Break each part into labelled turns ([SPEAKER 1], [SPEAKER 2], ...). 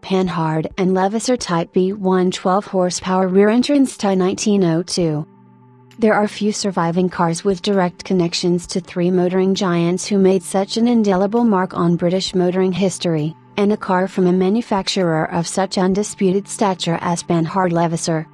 [SPEAKER 1] Panhard and Levassor Type B1 12 horsepower rear entrance to 1902. There are few surviving cars with direct connections to three motoring giants who made such an indelible mark on British motoring history, and a car from a manufacturer of such undisputed stature as Panhard Levassor.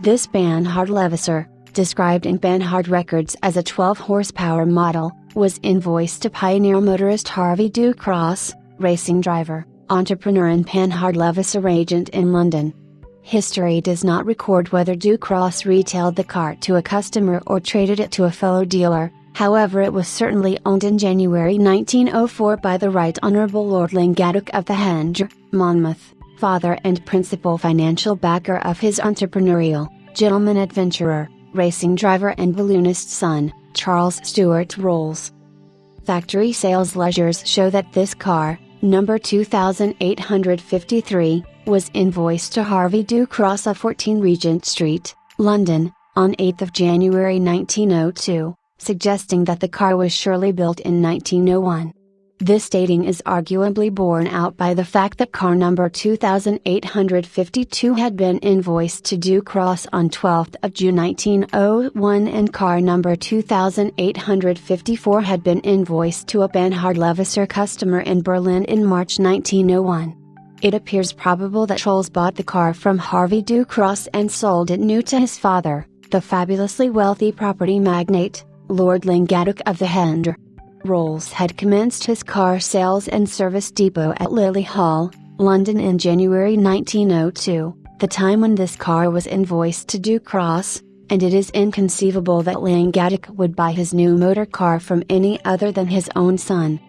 [SPEAKER 1] This Panhard Levassor, described in Panhard records as a 12 horsepower model, was invoiced to pioneer motorist Harvey Ducross, racing driver, entrepreneur and Panhard Levassor agent in London. History does not record whether Ducross retailed the car to a customer or traded it to a fellow dealer, however it was certainly owned in January 1904 by the Right Honourable Lord Lingaddock of the Henge, Monmouth, father and principal financial backer of his entrepreneurial, gentleman adventurer, racing driver and balloonist son, Charles Stuart Rolls. Factory sales ledgers show that this car, number 2853, was invoiced to Harvey Ducross of 14 Regent Street, London, on 8 January 1902, suggesting that the car was surely built in 1901. This dating is arguably borne out by the fact that car number 2852 had been invoiced to Ducross on 12 June 1901 and car number 2854 had been invoiced to a Panhard Levassor customer in Berlin in March 1901. It appears probable that Rolls bought the car from Harvey Ducross and sold it new to his father, the fabulously wealthy property magnate, Lord Lingaddock of the Henge. Rolls had commenced his car sales and service depot at Lily Hall, London in January 1902, the time when this car was invoiced to Ducross, and it is inconceivable that Lingaddock would buy his new motor car from any other than his own son.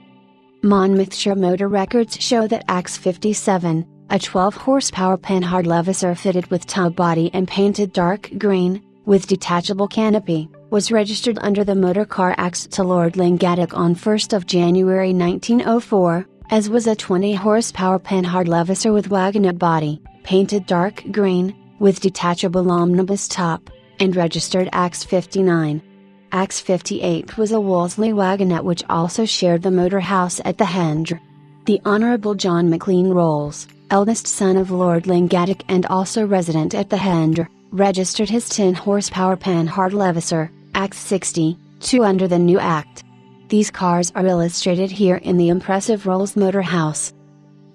[SPEAKER 1] Monmouthshire motor records show that Axe 57, a 12 horsepower Panhard Levassor fitted with tub body and painted dark green, with detachable canopy, was registered under the motor car Axe to Lord Lingaddock on 1 January 1904, as was a 20 horsepower Panhard Levassor with wagonette body, painted dark green, with detachable omnibus top, and registered Axe 59. Axe 58 was a Wolseley wagonette which also shared the motor house at the Henge. The Honourable John Maclean Rolls, eldest son of Lord Lingaddock and also resident at the Henge, registered his 10 horsepower Panhard Levassor, Axe 60, under the new Act. These cars are illustrated here in the impressive Rolls motor house.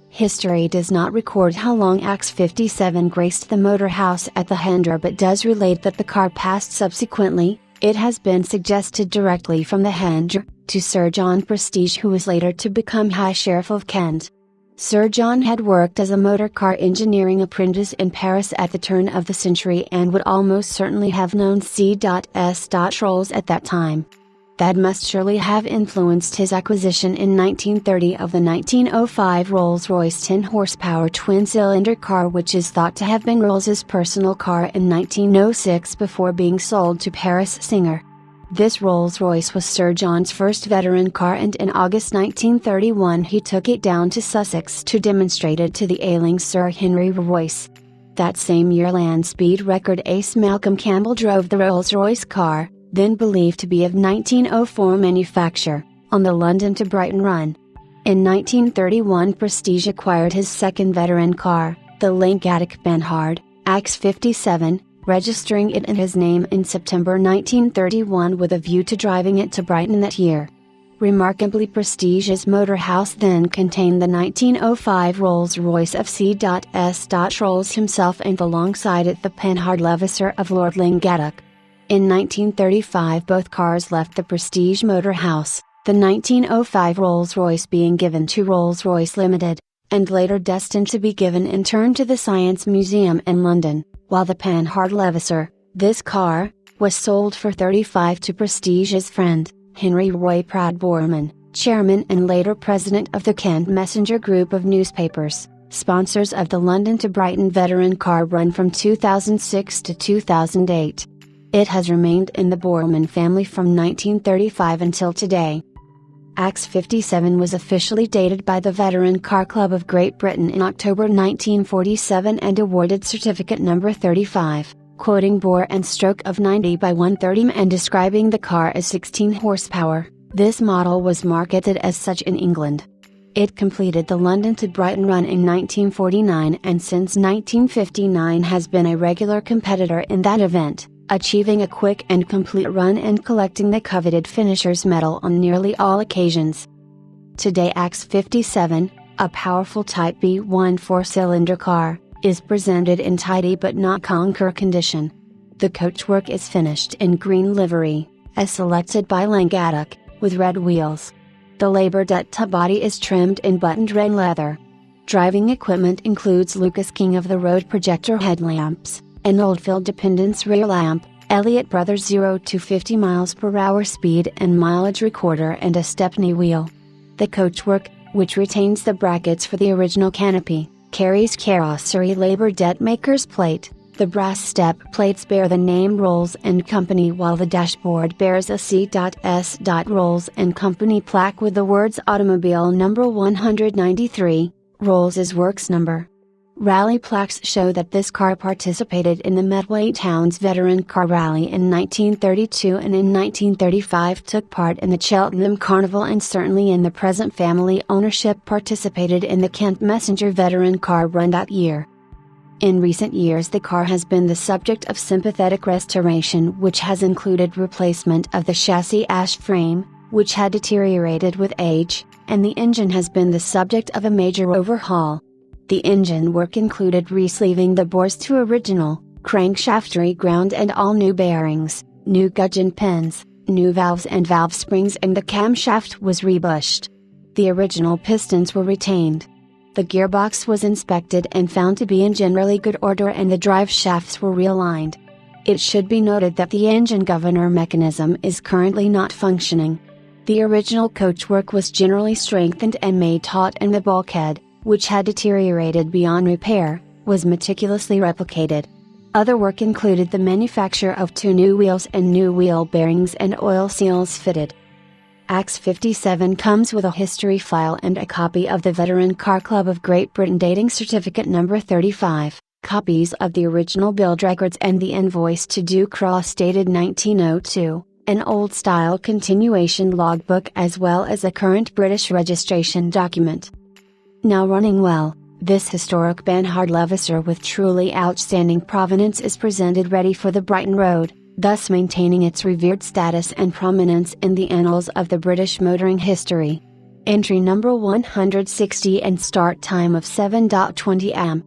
[SPEAKER 1] History does not record how long Axe 57 graced the motor house at the Henge but does relate that the car passed subsequently, it has been suggested directly from the Henge, to Sir John Prestige who was later to become High Sheriff of Kent. Sir John had worked as a motor car engineering apprentice in Paris at the turn of the century and would almost certainly have known C.S. Rolls at that time. That must surely have influenced his acquisition in 1930 of the 1905 Rolls-Royce 10 horsepower twin-cylinder car which is thought to have been Rolls's personal car in 1906 before being sold to Paris Singer. This Rolls-Royce was Sir John's first veteran car and in August 1931 he took it down to Sussex to demonstrate it to the ailing Sir Henry Royce. That same year land speed record ace Malcolm Campbell drove the Rolls-Royce car, then believed to be of 1904 manufacture, on the London to Brighton run. In 1931 Prestige acquired his second veteran car, the Lingaddock Panhard, Axe 57, registering it in his name in September 1931 with a view to driving it to Brighton that year. Remarkably Prestige's motor house then contained the 1905 Rolls-Royce of C.S. Rolls himself and alongside it the Panhard Levassor of Lord Lingaddock. In 1935 both cars left the Prestige motor house, the 1905 Rolls-Royce being given to Rolls-Royce Limited, and later destined to be given in turn to the Science Museum in London, while the Panhard Levassor, this car, was sold for £35 to Prestige's friend, Henry Roy Proudborman, chairman and later president of the Kent Messenger Group of newspapers, sponsors of the London to Brighton veteran car run from 2006 to 2008. It has remained in the Borman family from 1935 until today. Axe 57 was officially dated by the Veteran Car Club of Great Britain in October 1947 and awarded certificate number 35, quoting bore and stroke of 90 by 130 and describing the car as 16 horsepower. This model was marketed as such in England. It completed the London to Brighton run in 1949 and since 1959 has been a regular competitor in that event, achieving a quick and complete run and collecting the coveted finisher's medal on nearly all occasions. Today X57, a powerful Type B1 four-cylinder car, is presented in tidy but not conquer condition. The coachwork is finished in green livery, as selected by Langaddock, with red wheels. The Labordetta body is trimmed in buttoned red leather. Driving equipment includes Lucas King of the Road projector headlamps, an Oldfield dependence rear lamp, Elliott Brothers 0 to 50 mph speed and mileage recorder and a Stepney wheel. The coachwork, which retains the brackets for the original canopy, carries Carrosserie Labordette maker's plate. The brass step plates bear the name Rolls and Company while the dashboard bears a C.S. Rolls and Company plaque with the words Automobile number 193, Rolls' works number. Rally plaques show that this car participated in the Medway Towns Veteran Car Rally in 1932 and in 1935 took part in the Cheltenham Carnival and certainly in the present family ownership participated in the Kent Messenger Veteran Car Run that year. In recent years the car has been the subject of sympathetic restoration which has included replacement of the chassis ash frame, which had deteriorated with age, and the engine has been the subject of a major overhaul. The engine work included resleeving the bores to original, crankshaft reground and all new bearings, new gudgeon pins, new valves and valve springs and the camshaft was rebushed. The original pistons were retained. The gearbox was inspected and found to be in generally good order and the drive shafts were realigned. It should be noted that the engine governor mechanism is currently not functioning. The original coachwork was generally strengthened and made taut and the bulkhead, which had deteriorated beyond repair, was meticulously replicated. Other work included the manufacture of 2 new wheels and new wheel bearings and oil seals fitted. X57 comes with a history file and a copy of the Veteran Car Club of Great Britain dating certificate number 35, copies of the original build records and the invoice to Ducross dated 1902, an old-style continuation logbook as well as a current British registration document. Now running well, this historic Panhard Levassor with truly outstanding provenance is presented ready for the Brighton Road, thus maintaining its revered status and prominence in the annals of the British motoring history. Entry number 160 and start time of 7:20 am.